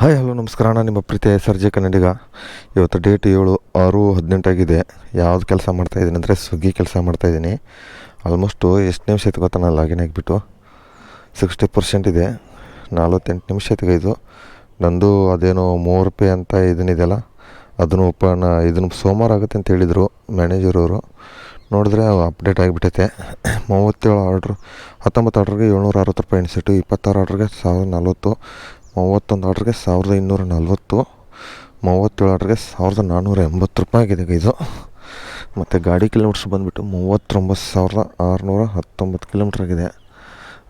Hi hello ನಮಸ್ಕಾರ, ನಾನು ನಿಮ್ಮ ಪ್ರೀತಿಯ ಸರ್ಜೆ ಕನ್ನಡಿಗ. ಇವತ್ತು ಡೇಟ್ 7/6/18 ಆಗಿದೆ. ಯಾವ್ದು ಕೆಲಸ ಮಾಡ್ತಾಯಿದ್ದೀನಿ ಅಂದರೆ ಸ್ವಿಗ್ಗಿ ಕೆಲಸ ಮಾಡ್ತಾಯಿದ್ದೀನಿ. ಆಲ್ಮೋಸ್ಟು ಎಷ್ಟು ನಿಮಿಷ ಆಯ್ತು ಗೊತ್ತಾ ನಾನು ಲಾಗಿನ್ ಆಗಿಬಿಟ್ಟು? 60% ಇದೆ. 48 ನಿಮಿಷ ಆಯ್ತು ಇದು. ನಂದು ಅದೇನೋ ₹3 ಅಂತ ಇದನ್ನಿದೆಯಲ್ಲ, ಅದನ್ನು ಇದನ್ನು ಸೋಮವಾರ ಆಗುತ್ತೆ ಅಂತ ಹೇಳಿದರು ಮ್ಯಾನೇಜರವರು. ನೋಡಿದ್ರೆ ಅಪ್ಡೇಟ್ ಆಗಿಬಿಟ್ಟೈತೆ. 37 ಆರ್ಡ್ರು, 19 ಆರ್ಡ್ರಿಗೆ ₹760 ಎಣಿಸಿಟ್ಟು, 26 ಆರ್ಡ್ರಿಗೆ 1040, 31 ಆರ್ಡ್ರಿಗೆ 1240, 37 ಆರ್ಡ್ರಿಗೆ ₹1480 ಆಗಿದೆ ಇದು. ಮತ್ತು ಗಾಡಿ ಕಿಲೋಮೀಟ್ರ್ ಬಂದುಬಿಟ್ಟು 39,619 ಕಿಲೋಮೀಟ್ರ್ ಆಗಿದೆ.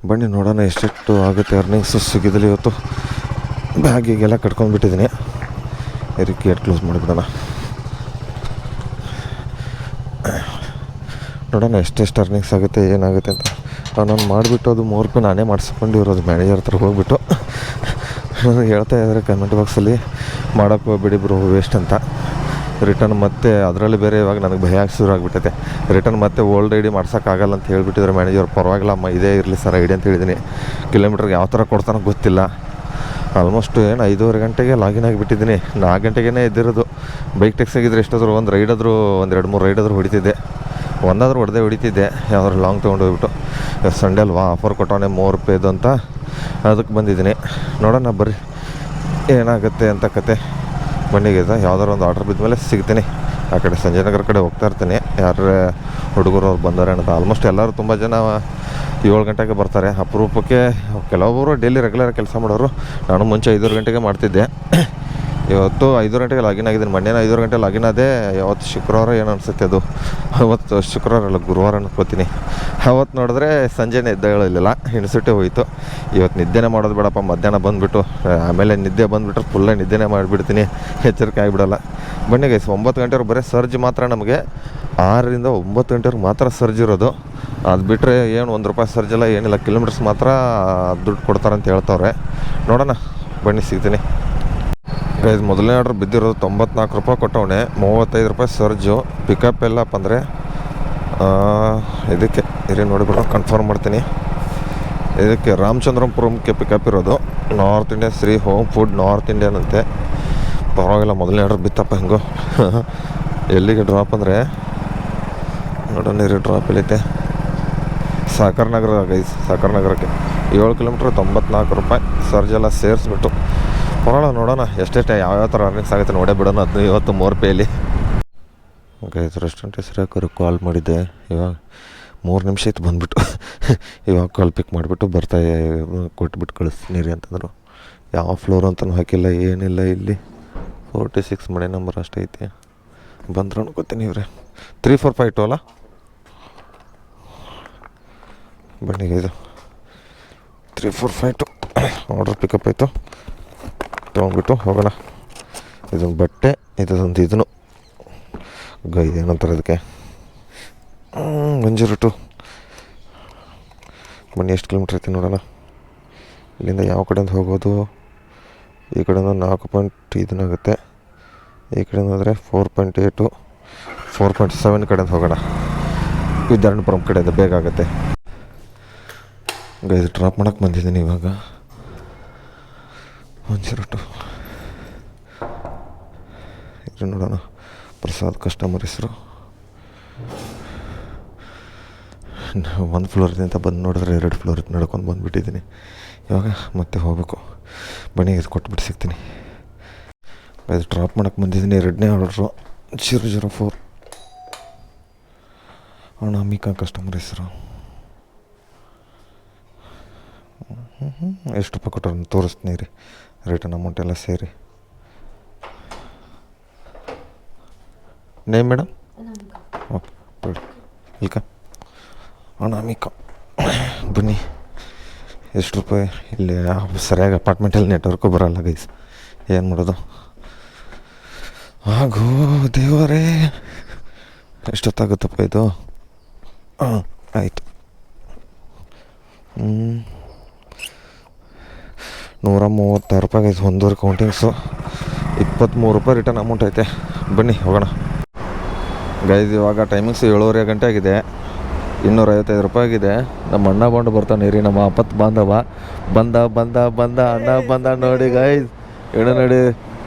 ಬನ್ನಿ ನೋಡೋಣ ಎಷ್ಟೆಷ್ಟು ಆಗುತ್ತೆ ಅರ್ನಿಂಗ್ಸು ಸ್ವಿಗ್ಗಿದಲ್ಲಿ ಇವತ್ತು. ಬ್ಯಾಗಿಗೆಲ್ಲ ಕಟ್ಕೊಂಡ್ಬಿಟ್ಟಿದ್ದೀನಿ. ಗೇಟ್ ಕ್ಲೋಸ್ ಮಾಡಿಬಿಡೋಣ. ನೋಡೋಣ ಎಷ್ಟೆಷ್ಟು ಅರ್ನಿಂಗ್ಸ್ ಆಗುತ್ತೆ ಏನಾಗುತ್ತೆ ಅಂತ. ನಾನು ಮಾಡಿಬಿಟ್ಟು ಅದು ₹3 ನಾನೇ ಮಾಡಿಸ್ಕೊಂಡಿರೋದು ಮ್ಯಾನೇಜರ್ ಹತ್ರ ಹೋಗ್ಬಿಟ್ಟು. ನನಗೆ ಹೇಳ್ತಾ ಇದ್ದಾರೆ ಕಮೆಂಟ್ ಬಾಕ್ಸಲ್ಲಿ, ಮಾಡೋಕ್ಕೆ ಹೋಗ್ಬೇಡಿ ಬ್ರೋ ವೇಸ್ಟ್ ಅಂತ. ರಿಟರ್ನ್ ಮತ್ತೆ ಅದರಲ್ಲಿ ಬೇರೆ ಇವಾಗ ನನಗೆ ಭಯ ಶುರು ಆಗಿಬಿಟ್ಟೈತೆ. ರಿಟರ್ನ್ ಮತ್ತೆ ಓಲ್ಡ್ ಐ ಡಿ ಮಾಡ್ಸೋಕ್ಕಾಗಲ್ಲ ಅಂತ ಹೇಳ್ಬಿಟ್ಟಿದ್ದಾರೆ ಮ್ಯಾನೇಜರ್. ಪರವಾಗಿಲ್ಲ ಅಮ್ಮ, ಇದೇ ಇರಲಿ ಸರ್ ಐಡಿ ಅಂತ ಹೇಳಿದ್ದೀನಿ. ಕಿಲೋಮೀಟ್ರಿಗೆ ಯಾವ ಥರ ಕೊಡ್ತಾನೋ ಗೊತ್ತಿಲ್ಲ. ಆಲ್ಮೋಸ್ಟ್ 5:30 ಗಂಟೆಗೆ ಲಾಗಿನ್ ಆಗಿಬಿಟ್ಟಿದ್ದೀನಿ. 4 ಗಂಟೆಗೇ ಎದ್ದಿರೋದು. ಬೈಕ್ ಟ್ಯಾಕ್ಸಿ ಆಗಿದ್ರೆ ಎಷ್ಟಾದರೂ ಒಂದು ರೈಡಾದರೂ, ಒಂದು 2-3 ರೈಡಾದರೂ ಹೊಡಿತಿದ್ದೆ. ಒಂದಾದರೂ ಹೊಡಿತಿದ್ದೆ, ಯಾವ್ದಾದ್ರು ಲಾಂಗ್ ತೊಗೊಂಡು ಹೋಗ್ಬಿಟ್ಟು. ಸಂಡೇ ಅಲ್ವಾ, ಆಫರ್ ಕೊಟ್ಟವನೇ ₹3 ಅಂತ ಅದಕ್ಕೆ ಬಂದಿದ್ದೀನಿ. ನೋಡೋಣ ಬರ್ರಿ ಏನಾಗುತ್ತೆ ಅಂತ ಕತೆ. ಬನ್ನಿಗೆ ಯಾವ್ದಾರು ಒಂದು ಆರ್ಡ್ರ್ ಬಿದ್ದ ಮೇಲೆ ಸಿಗ್ತೀನಿ. ಆ ಕಡೆ ಸಂಜಯ್ ನಗರ ಕಡೆ ಹೋಗ್ತಾ ಇರ್ತೀನಿ. ಯಾರೇ ಹುಡುಗರು ಅವ್ರು ಬಂದವ್ರೆ ಅಂತ. ಆಲ್ಮೋಸ್ಟ್ ಎಲ್ಲರೂ ತುಂಬ ಜನ 7 ಗಂಟೆಗೆ ಬರ್ತಾರೆ. ಅಪರೂಪಕ್ಕೆ ಕೆಲವೊಬ್ಬರು ಡೈಲಿ ರೆಗ್ಯುಲರ್ ಕೆಲಸ ಮಾಡೋರು. ನಾನು ಮುಂಚೆ 5:30 ಗಂಟೆಗೆ ಮಾಡ್ತಿದ್ದೆ. ಇವತ್ತು 5 ಗಂಟೆಗೆ ಲಾಗಿನ್ ಆಗಿದ್ದೀನಿ. ಮೊನ್ನೆ 5 ಗಂಟೆ ಲಾಗಿನ್ ಆದೆ. ಯಾವತ್ತು ಶುಕ್ರವಾರ ಏನು ಅನಿಸುತ್ತೆ ಅದು. ಅವತ್ತು ಶುಕ್ರವಾರ ಅಲ್ಲ, ಗುರುವಾರ ಅನ್ಕೋತೀನಿ. ಅವತ್ತು ನೋಡಿದ್ರೆ ಸಂಜೆನೇ ಎದ್ದೇಳಲಿಲ್ಲ, ಇನ್ಸುಟ್ಟೆ ಹೋಯಿತು. ಇವತ್ತು ನಿದ್ದೆನೇ ಮಾಡೋದು ಬೇಡಪ್ಪ, ಮಧ್ಯಾಹ್ನ ಬಂದುಬಿಟ್ಟು ಆಮೇಲೆ ನಿದ್ದೆ ಬಂದುಬಿಟ್ರೆ ಫುಲ್ಲೇ ನಿದ್ದೆನೇ ಮಾಡಿಬಿಡ್ತೀನಿ, ಎಚ್ಚರಿಕೆ ಆಗಿಬಿಡಲ್ಲ. ಬನ್ನಿ ಗೈಸ್, 9 ಗಂಟೆವರೆಗೆ ಬರೀ ಸರ್ಜ್ ಮಾತ್ರ. ನಮಗೆ 6ರಿಂದ 9 ಗಂಟೆವರೆಗೆ ಮಾತ್ರ ಸರ್ಜ್ ಇರೋದು. ಅದು ಬಿಟ್ಟರೆ ಏನು ₹1 ಸರ್ಜ್ ಎಲ್ಲ ಏನಿಲ್ಲ. ಕಿಲೋಮೀಟರ್ಸ್ ಮಾತ್ರ ದುಡ್ಡು ಕೊಡ್ತಾರಂತ ಹೇಳ್ತವ್ರೆ. ನೋಡೋಣ ಬನ್ನಿ ಸಿಗ್ತೀನಿ. ಗೈಸ್, ಮೊದಲನೇ ಆರ್ಡ್ರ್ ಬಿದ್ದಿರೋದು ₹94 ಕೊಟ್ಟವನೆ. ₹35 ಸರ್ಜು. ಪಿಕಪ್ ಎಲ್ಲಪ್ಪ ಅಂದರೆ ಇದಕ್ಕೆ ಇರಿ ನೋಡಿಬಿಟ್ಟು ಕನ್ಫರ್ಮ್ ಮಾಡ್ತೀನಿ. ಇದಕ್ಕೆ ರಾಮಚಂದ್ರಪುರಕ್ಕೆ ಪಿಕಪ್ ಇರೋದು. North Indian Shri home food north Indian ಅಂತೆ. ಪರವಾಗಿಲ್ಲ, ಮೊದಲನೇ ಆರ್ಡ್ರ್ ಬಿತ್ತಪ್ಪ ಹೆಂಗೋ. ಎಲ್ಲಿಗೆ ಡ್ರಾಪ್ ಅಂದರೆ ನೋಡೋಣ ಇರಿ, ಡ್ರಾಪ್ ಎಲ್ಲೈತೆ. ಸಾಕರ್ ನಗರ ಗೈಸ್, ಸಾಕರ್ ನಗರಕ್ಕೆ 7 ಕಿಲೋಮೀಟ್ರ್ ₹94 ಸರ್ಜ್ ಎಲ್ಲ ಸೇರಿಸ್ಬಿಟ್ಟು. ಪರವಾಗಿಲ್ಲ, ನೋಡೋಣ ಎಷ್ಟೆಷ್ಟು ಯಾವ್ಯಾವ ಥರ ಅರ್ನಿಂಗ್ಸ್ ಆಗುತ್ತೆ ನೋಡೇ ಬಿಡೋಣ. ಅದನ್ನು ಇವತ್ತು ₹3 ಗೈಸ್. ರೆಸ್ಟೋರೆಂಟ್ ಹೆಸರು ಕಾಲ್ ಮಾಡಿದ್ದೆ. ಇವಾಗ 3 ನಿಮಿಷ ಇತ್ತು ಬಂದುಬಿಟ್ಟು. ಇವಾಗ ಕಾಲ್ ಪಿಕ್ ಮಾಡಿಬಿಟ್ಟು ಕೊಟ್ಬಿಟ್ಟು ಕಳಿಸ್ತೀನಿ ರೀ ಅಂತಂದರು. ಯಾವ ಫ್ಲೋರ್ ಅಂತಲೂ ಹಾಕಿಲ್ಲ, ಏನಿಲ್ಲ. ಇಲ್ಲಿ 46 ಮನೆ ನಂಬರ್ ಅಷ್ಟೇ ಐತಿ. ಬಂದ್ರೆ ಅನ್ಕೋತೀನಿ ಇವ್ರೆ. 3452 ಅಲ್ಲ. ಬನ್ನಿ ಇದು 3452 ಆರ್ಡ್ರ್ ಪಿಕಪ್ ಆಯಿತು. ತೊಗೊಂಡ್ಬಿಟ್ಟು ಹೋಗೋಣ. ಇದೊಂದು ಬಟ್ಟೆ, ಇದೊಂದು ಇದನ್ನು ಏನಂತಾರೆ ಅದಕ್ಕೆ, 102. ಬನ್ನಿ ಎಷ್ಟು ಕಿಲೋಮೀಟ್ರ್ ಐತಿ ನೋಡೋಣ. ಇಲ್ಲಿಂದ ಯಾವ ಕಡೆಯಿಂದ ಹೋಗೋದು? ಈ ಕಡೆಯಿಂದ 4 ಇದನ್ನಾಗುತ್ತೆ. ಈ ಕಡೆಯಿಂದ ಹೋದರೆ 4.8, 4.7 ಕಡೆಯಿಂದ ಹೋಗೋಣ. ವಿದ್ಯಾರಣ್ಯಪುರಂ ಕಡೆಯಿಂದ ಬೇಗ ಆಗುತ್ತೆ. ಗೈಸ್, ಡ್ರಾಪ್ ಮಾಡೋಕ್ಕೆ ಬಂದಿದ್ದೀನಿ ಇವಾಗ. 102 ಇದು ನೋಡೋಣ. ಪ್ರಸಾದ್ ಕಸ್ಟಮರ್ ಹೆಸರು. 1 ಫ್ಲೋರ್ ಇದೆ ಅಂತ ಬಂದು ನೋಡಿದ್ರೆ 2 ಫ್ಲೋರ್ ಇತ್ತು. ನಡ್ಕೊಂಡು ಬಂದುಬಿಟ್ಟಿದ್ದೀನಿ. ಇವಾಗ ಮತ್ತೆ ಹೋಗಬೇಕು. ಬನ್ನಿ ಇದು ಕೊಟ್ಬಿಟ್ಟು ಸಿಗ್ತೀನಿ. ಇದು ಡ್ರಾಪ್ ಮಾಡೋಕ್ಕೆ ಬಂದಿದ್ದೀನಿ. 2ನೇ ಆರ್ಡ್ರು 004 ಅನಾಮಿಕಾ ಕಸ್ಟಮರ್ ಹೆಸರು. ಎಷ್ಟು ರೂಪಾಯಿ ಕೊಟ್ಟರು ತೋರಿಸ್ತೀನಿ ರೀ, ರಿಟರ್ನ್ ಅಮೌಂಟ್ ಎಲ್ಲ ಸೇರಿ. Name madam? ಓಕೆ ಬಿಡಿ. ಈಗ ಅನಾಮಿಕಾ. ಬನ್ನಿ ಎಷ್ಟು ರೂಪಾಯಿ. ಇಲ್ಲಿ ಸರಿಯಾಗಿ ಅಪಾರ್ಟ್ಮೆಂಟಲ್ಲಿ ನೆಟ್ವರ್ಕು ಬರೋಲ್ಲ ಗೈಸ್, ಏನು ಮಾಡೋದು. ಆಗೋ ದೇವರೇ, ಎಷ್ಟೊತ್ತಾಗುತ್ತಪ್ಪ ಇದು? ಹಾಂ ಆಯಿತು. ₹136 ಗೈಸ್. 1 ಕೌಂಟಿಂಗ್ಸು. ₹23 ರಿಟರ್ನ್ ಅಮೌಂಟ್ ಐತೆ. ಬನ್ನಿ ಹೋಗೋಣ ಗೈಸ್. ಇವಾಗ ಟೈಮಿಂಗ್ಸು 7:30 ಗಂಟೆ ಆಗಿದೆ. ₹255 ಆಗಿದೆ. ನಮ್ಮ ಅಣ್ಣ ಬಂದು ಬರ್ತಾನೆ ರೀ, ನಮ್ಮ ಆಪತ್ ಬಾಂಧವ. ಬಂದ ಅಣ್ಣ ಬಂದ ನೋಡಿ ಗೈಸ್. ಇವನು ನೋಡಿ,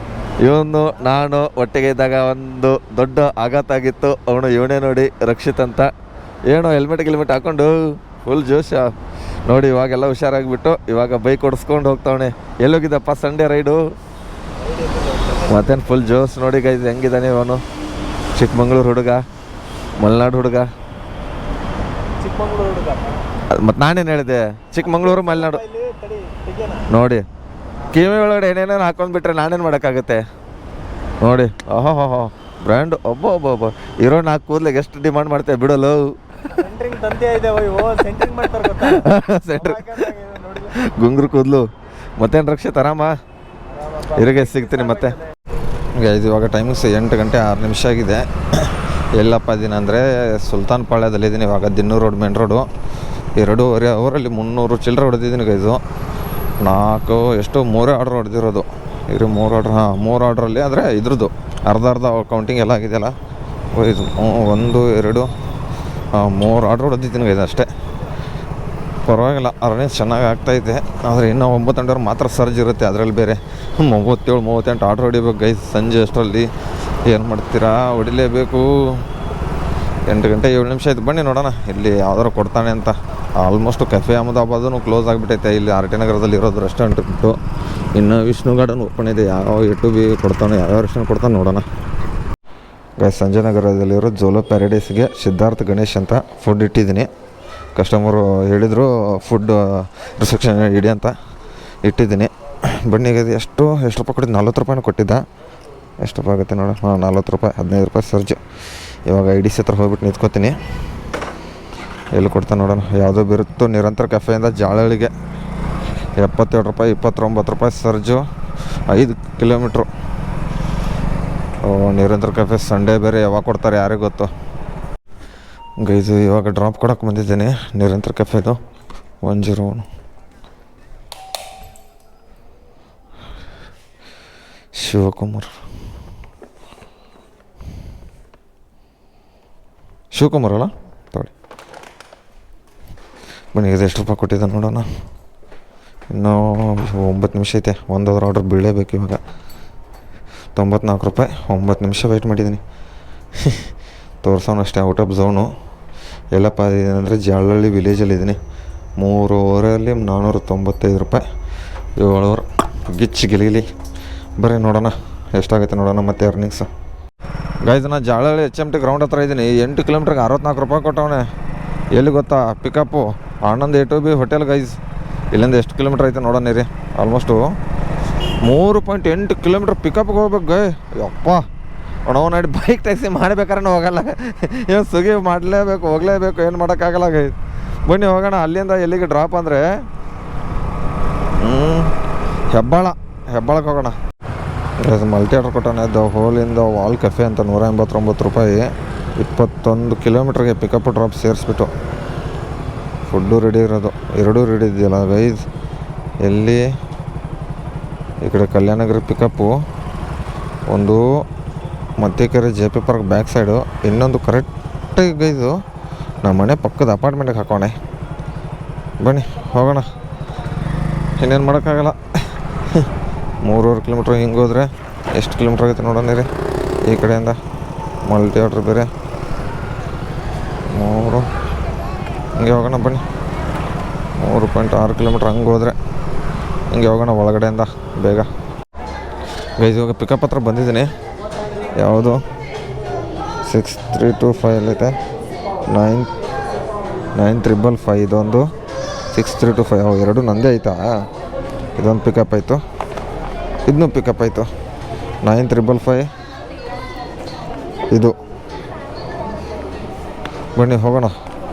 ಇವನು ನಾನು ಒಟ್ಟಿಗೆ ಇದ್ದಾಗ ಒಂದು ದೊಡ್ಡ ಆಘಾತ ಆಗಿತ್ತು. ಅವನು ಇವನೇ ನೋಡಿ ರಕ್ಷಿತ್ ಅಂತ. ಏನೋ ಹೆಲ್ಮೆಟ್ ಹಾಕೊಂಡು ಫುಲ್ ಜೋಶ ನೋಡಿ. ಇವಾಗೆಲ್ಲ ಹುಷಾರಾಗಿಬಿಟ್ಟು ಇವಾಗ ಬೈಕ್ ಓಡಿಸ್ಕೊಂಡು ಹೋಗ್ತಾವಣೆ. ಎಲ್ಲೋಗಿದ್ದಪ್ಪ ಸಂಡೇ ರೈಡು? ಮತ್ತೇನು ಫುಲ್ ಜೋಶ್ ನೋಡಿ ಗೈಸ್ ಹೆಂಗಿದ್ದಾನೆ ಇವನು. ಚಿಕ್ಕಮಂಗ್ಳೂರು ಹುಡುಗ, ಮಲೆನಾಡು ಹುಡುಗ. ಮತ್ತು ನಾನೇನು ಹೇಳಿದೆ, ಚಿಕ್ಕಮಂಗ್ಳೂರು ಮಲೆನಾಡು ನೋಡಿ. ಕಿವಿ ಒಳಗಡೆ ಏನೇನೋ ಹಾಕೊಂಡ್ಬಿಟ್ರೆ ನಾನೇನು ಮಾಡೋಕ್ಕಾಗುತ್ತೆ ನೋಡಿ. ಓಹೋ ಬ್ರ್ಯಾಂಡು ಒಬ್ಬ ಇರೋ 4 ಕೂದಲಿಗೆ ಎಷ್ಟು ಡಿಮಾಂಡ್ ಮಾಡ್ತೇವೆ ಬಿಡಲು. ಸೆಂಟ್ರ್ ಗುಂಗ್ರು ಕೂದಲು. ಮತ್ತೇನು ರಕ್ಷಿತ್ ಆರಾಮ? ಇರಿಗೆ ಸಿಗ್ತೀನಿ ಮತ್ತೆ. ಇದು ಇವಾಗ ಟೈಮಿಂಗ್ಸ್ 8 ಗಂಟೆ 6 ನಿಮಿಷ ಆಗಿದೆ. ಎಲ್ಲಪ್ಪ ಇದ್ದೀನಿ ಅಂದರೆ ಸುಲ್ತಾನ್ ಪಾಳ್ಯದಲ್ಲಿದ್ದೀನಿ ಇವಾಗ. Dinnur road main road. 2.5 ಅವರಲ್ಲಿ 300 ಚಿಲ್ಲರೆ ಹೊಡೆದಿದ್ದೀನಿ ಗೈಸು. 4 ಎಷ್ಟು 3 ಆರ್ಡ್ರ್ ಹೊಡೆದಿರೋದು. ಇದು 3 ಆರ್ಡ್ರ್. 3 ಆರ್ಡ್ರಲ್ಲಿ ಅಂದರೆ ಇದ್ರದ್ದು ಅರ್ಧ ಕೌಂಟಿಂಗ್ ಎಲ್ಲ ಆಗಿದೆಯಲ್ಲ. ಇದು 1 2 3 ಆರ್ಡ್ರ್ ಹೊಡೆದಿದ್ದೀನಿ ಗೈಸ್ ಅಷ್ಟೇ. ಪರವಾಗಿಲ್ಲ, ಅರ್ನಿಂಗ್ಸ್ ಚೆನ್ನಾಗಿ ಆಗ್ತಾಯಿದೆ. ಆದರೆ ಇನ್ನೂ 9 ಗಂಟೆವರೆಗೆ ಮಾತ್ರ ಸರ್ಜ್ ಇರುತ್ತೆ. ಅದರಲ್ಲಿ ಬೇರೆ 37-38 ಆರ್ಡ್ರ್ ಹೊಡಿಬೇಕು ಗೈಸ್. ಸಂಜೆ ಅಷ್ಟರಲ್ಲಿ ಏನು ಮಾಡ್ತೀರಾ, ಹೊಡಿಲೇಬೇಕು. 8 ಗಂಟೆ 7 ನಿಮಿಷ ಆಯ್ತು. ಬನ್ನಿ ನೋಡೋಣ ಇಲ್ಲಿ ಯಾವ್ದಾರು ಕೊಡ್ತಾನೆ ಅಂತ. ಆಲ್ಮೋಸ್ಟ್ ಕೆಫೆ ಅಹಮದಾಬಾದೂ ಕ್ಲೋಸ್ ಆಗಿಬಿಟ್ಟೈತೆ. ಇಲ್ಲಿ ಆರ್ ಟಿ ನಗರದಲ್ಲಿ ಇರೋದು ರೆಸ್ಟೋರೆಂಟ್ ಬಿಟ್ಟು. ಇನ್ನು ವಿಷ್ಣು ಗಾರ್ಡನ್ ಓಪನ್ ಇದೆ. ಯಾವ ಎಟು ಬಿ ಕೊಡ್ತಾನೆ, ಯಾವ್ಯಾವ ರೆಸ್ಟೋರೆಂಟ್ ಕೊಡ್ತಾನೆ ನೋಡೋಣ ಗೈಸ್. ಸಂಜಯ್ ನಗರದಲ್ಲಿರೋ ಜೋಲೋ ಪ್ಯಾರಡೈಸ್ಗೆ ಸಿದ್ಧಾರ್ಥ್ ಗಣೇಶ್ ಅಂತ ಫುಡ್ ಇಟ್ಟಿದ್ದೀನಿ. ಕಸ್ಟಮರು ಹೇಳಿದರು ಫುಡ್ ರಿಸೆಪ್ಷನ್ ಇಡಿ ಅಂತ ಇಟ್ಟಿದ್ದೀನಿ. ಬನ್ನಿ ಈಗ ಎಷ್ಟು ರೂಪಾಯಿ ಕೊಟ್ಟಿದ್ದು? 40 ರೂಪಾಯಿನೂ ಕೊಟ್ಟಿದ್ದ. ಎಷ್ಟು ರೂಪಾಯಿ ಆಗುತ್ತೆ ನೋಡೋಣ. 40 ರೂಪಾಯಿ, 15 ರೂಪಾಯಿ ಸರ್ಜ್. ಇವಾಗ IDC ಹತ್ರ ಹೋಗ್ಬಿಟ್ಟು ನಿಂತ್ಕೋತೀನಿ. ಎಲ್ಲಿ ಕೊಡ್ತಾನೆ ನೋಡೋಣ. ಯಾವುದೋ ಬಿರುತ್ತು ನಿರಂತರ ಕೆಫೆಯಿಂದ ಜಾಳಹಳ್ಳಿಗೆ 77 ರೂಪಾಯಿ, 29 ರೂಪಾಯಿ ಸರ್ಜು, 5 ಕಿಲೋಮೀಟ್ರು. ನಿರಂತರ ಕೆಫೆ ಸಂಡೇ ಬೇರೆ ಯಾವಾಗ ಕೊಡ್ತಾರೆ ಯಾರಿಗೆ ಗೊತ್ತು ಗೈಸು. ಇವಾಗ ಡ್ರಾಪ್ ಕೊಡೋಕೆ ಬಂದಿದ್ದೀನಿ ನಿರಂತರ ಕೆಫೆದು 101. ಶಿವಕುಮಾರ್ ಅಲ್ಲ ತೊಳಿ. ಬನ್ನಿ ಇದು ಎಷ್ಟು ರೂಪಾಯಿ ಕೊಟ್ಟಿದ್ದೆ ನೋಡೋಣ. ಇನ್ನೂ 9 ನಿಮಿಷ ಐತೆ. 1 ಆರ್ಡರ್ ಬೀಳಲೇಬೇಕು ಇವಾಗ. 94 ರೂಪಾಯಿ. 9 ನಿಮಿಷ ವೆಯ್ಟ್ ಮಾಡಿದ್ದೀನಿ. ತೋರ್ಸೋಣ ಅಷ್ಟೇ. Out of zone. ಎಲ್ಲಪ್ಪ ಅಂದರೆ ಜಾಳಹಳ್ಳಿ ವಿಲೇಜಲ್ಲಿದ್ದೀನಿ. 3 ಅವರಲ್ಲಿ 495 ರೂಪಾಯಿ. 7 ಅವರ್ ಗಿಚ್ಚಿ ಗಿಲಿಗಿಲಿ. ಬರ್ರಿ ನೋಡೋಣ ಎಷ್ಟಾಗುತ್ತೆ ನೋಡೋಣ ಮತ್ತೆ ಅರ್ನಿಂಗ್ಸು ಗೈಸ್. ನಾನು ಜಾಳಹಳ್ಳಿ HMT ಗ್ರೌಂಡ್ ಹತ್ರ ಇದ್ದೀನಿ. 8 ಕಿಲೋಮೀಟ್ರಿಗೆ 64 ರೂಪಾಯಿ ಕೊಟ್ಟವನೆ. ಎಲ್ಲಿ ಗೊತ್ತಾ? Pickup Anand A2B hotel guys. ಇಲ್ಲಿಂದ ಎಷ್ಟು ಕಿಲೋಮೀಟ್ರ್ ಐತೆ ನೋಡೋಣ ರೀ. ಆಲ್ಮೋಸ್ಟು 3.8 ಕಿಲೋಮೀಟ್ರ್ ಪಿಕಪ್ಗೆ ಹೋಗ್ಬೇಕು ಗೈ. ಯಪ್ಪ ನಾವು ನೋಡಿ ಬೈಕ್ ಟ್ಯಾಕ್ಸಿ ಮಾಡಬೇಕಾದ್ರೆ ಹೋಗಲ್ಲ. ಏನು ಸುಗಿ ಮಾಡಲೇಬೇಕು, ಹೋಗಲೇಬೇಕು, ಏನು ಮಾಡೋಕ್ಕಾಗಲ್ಲ ಗೈ. ಬನ್ನಿ ಹೋಗೋಣ. ಅಲ್ಲಿಂದ ಎಲ್ಲಿಗೆ ಡ್ರಾಪ್ ಅಂದರೆ ಹೆಬ್ಬಾಳಕ್ಕೆ ಹೋಗೋಣ. ಮಲ್ಟಿ ಆರ್ಡ್ರ್ ಕೊಟ್ಟಾನೆ. ದ ಹೋಲಿಂದ ವಾಲ್ ಕೆಫೆ ಅಂತ 189 ರೂಪಾಯಿ. 21 ಕಿಲೋಮೀಟ್ರಿಗೆ ಪಿಕಪ್ ಡ್ರಾಪ್ ಸೇರಿಸ್ಬಿಟ್ಟು ಫುಡ್ಡು ರೆಡಿ ಇರೋದು. 2 ರೆಡಿ ಇದೆಯಲ್ಲ ಗೈಸ್. ಎಲ್ಲಿ ಈ ಕಡೆ ಕಲ್ಯಾಣನಗರ ಪಿಕಪ್ಪು ಒಂದು, Mattikere JP park back side. ಇನ್ನೊಂದು ಕರೆಕ್ಟಾಗಿ ಗೈಸು ನಮ್ಮ ಮನೆ ಪಕ್ಕದ ಅಪಾರ್ಟ್ಮೆಂಟಿಗೆ ಹಾಕೋಣೆ. ಬನ್ನಿ ಹೋಗೋಣ. ಇನ್ನೇನು ಮಾಡೋಕ್ಕಾಗಲ್ಲ. 3.5 ಕಿಲೋಮೀಟ್ರ್ ಹಿಂಗೆ ಹೋದರೆ ಎಷ್ಟು ಕಿಲೋಮೀಟ್ರ್ ಆಗುತ್ತೆ ನೋಡೋಣ ರೀ. ಈ ಕಡೆಯಿಂದ ಮಲ್ಟಿ ಆರ್ಡ್ರ್ ಬೇರೆ 3 ಹಿಂಗೆ ಹೋಗೋಣ. ಬನ್ನಿ 3.6 ಕಿಲೋಮೀಟ್ರ್ ಹಂಗೆ ಹೋದರೆ ಹಿಂಗೆ ಹೋಗೋಣ ಒಳಗಡೆಯಿಂದ ಬೇಗ ಗೈಸ್. ಇವಾಗ ಪಿಕಪ್ ಹತ್ರ ಬಂದಿದ್ದೀನಿ. ಯಾವುದು 6325 ಎಲ್ಲೈತೆ. 9555 ಇದೊಂದು 6325. ಎರಡು ನಂದೇ ಆಯಿತಾ? ಇದೊಂದು ಪಿಕಪ್ ಆಯಿತು, ಇದನ್ನೂ ಪಿಕಪ್ ಆಯಿತು. 9555 ಇದು. ಬನ್ನಿ ಹೋಗೋಣ.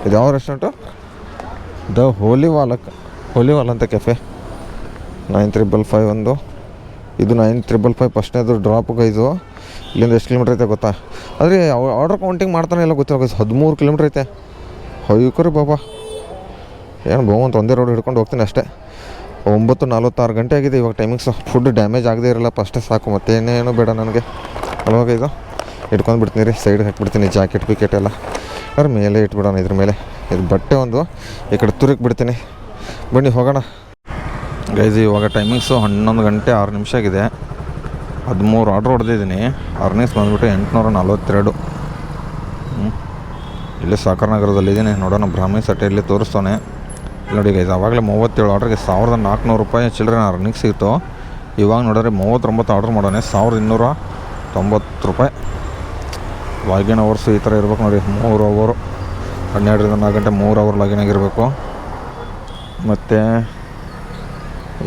ಇದು ಯಾವ ರೆಸ್ಟೋರೆಂಟು? ದ ಹೋಲಿವಾಲ್ ಅಂತ ಕೆಫೆ. 9355 ಒಂದು. ಇದು 9355 ಫಸ್ಟ್ನೇದು ಡ್ರಾಪ್ ಗೈಸು. ಇಲ್ಲಿಂದ ಎಷ್ಟು ಕಿಲೋಮೀಟ್ರ್ ಐತೆ ಗೊತ್ತಾ? ಆದರೆ ಆರ್ಡ್ರ್ ಕೌಂಟಿಂಗ್ ಮಾಡ್ತಾನೆ ಎಲ್ಲ ಗೊತ್ತಿಲ್ಲ ಗೈಸ್. 13 ಕಿಲೋಮೀಟ್ರ್ ಐತೆ. ಹೊಯ್ಕರಿ ಬಾಬಾ. ಏನು ಬಹುಮಂತ ಒಂದೇ ರೋಡ್ ಹಿಡ್ಕೊಂಡು ಹೋಗ್ತೀನಿ ಅಷ್ಟೇ. 9:46 ಗಂಟೆ ಆಗಿದೆ ಇವಾಗ ಟೈಮಿಂಗ್ಸು. ಫುಡ್ ಡ್ಯಾಮೇಜ್ ಆಗದೆ ಇರಲ್ಲ ಅಷ್ಟೇ ಸಾಕು. ಮತ್ತೇನೇನು ಬೇಡ ನನಗೆ ಅಲ್ವಾಗ. ಇದು ಇಟ್ಕೊಂಡು ಬಿಡ್ತೀನಿ ರೀ, ಸೈಡ್ಗೆ ಹಾಕ್ಬಿಡ್ತೀನಿ. ಜಾಕೆಟ್ ಪಿಕೆಟ್ ಎಲ್ಲ ಅದ್ರ ಮೇಲೆ ಇಟ್ಬಿಡೋಣ. ಇದ್ರ ಮೇಲೆ ಇದು ಬಟ್ಟೆ ಒಂದು ಈ ಕಡೆ ತುರುಕಿ ಬಿಡ್ತೀನಿ. ಬನ್ನಿ ಹೋಗೋಣ. ಗೈಸ್ ಇವಾಗ ಟೈಮಿಂಗ್ಸು 11 ಗಂಟೆ 6 ನಿಮಿಷ ಆಗಿದೆ. 13 ಆರ್ಡ್ರ್ ಹೊಡೆದಿದ್ದೀನಿ. ಅರ್ನಿಂಗ್ಸ್ ಬಂದುಬಿಟ್ಟು 842. ಇಲ್ಲೇ ಸಾಕರ್ ನಗರದಲ್ಲಿದ್ದೀನಿ. ನೋಡೋಣ ಬ್ರಾಹ್ಮಿ ಸಟ್ಟೆಯಲ್ಲಿ ತೋರಿಸ್ತಾನೆ. ನೋಡಿ ಗೈಸ್ ಆವಾಗಲೇ 37 ಆರ್ಡ್ರಿಗೆ 1400 ರೂಪಾಯಿ ಚಿಲ್ಲರೆ ಅರ್ನಿಂಗ್ ಸಿಗ್ತು. ಇವಾಗ ನೋಡಿದ್ರೆ 39 ಆರ್ಡ್ರ್ ಮಾಡೋಣ 1290 ರೂಪಾಯಿ. ಲಾಗಿನ್ ಅವರ್ಸು ಈ ಥರ ಇರ್ಬೇಕು ನೋಡಿ. 3 ಅವರು 12ರಿಂದ 4 ಗಂಟೆ 3 ಅವರ್ ಲಾಗಿನ್ ಆಗಿರಬೇಕು. ಮತ್ತು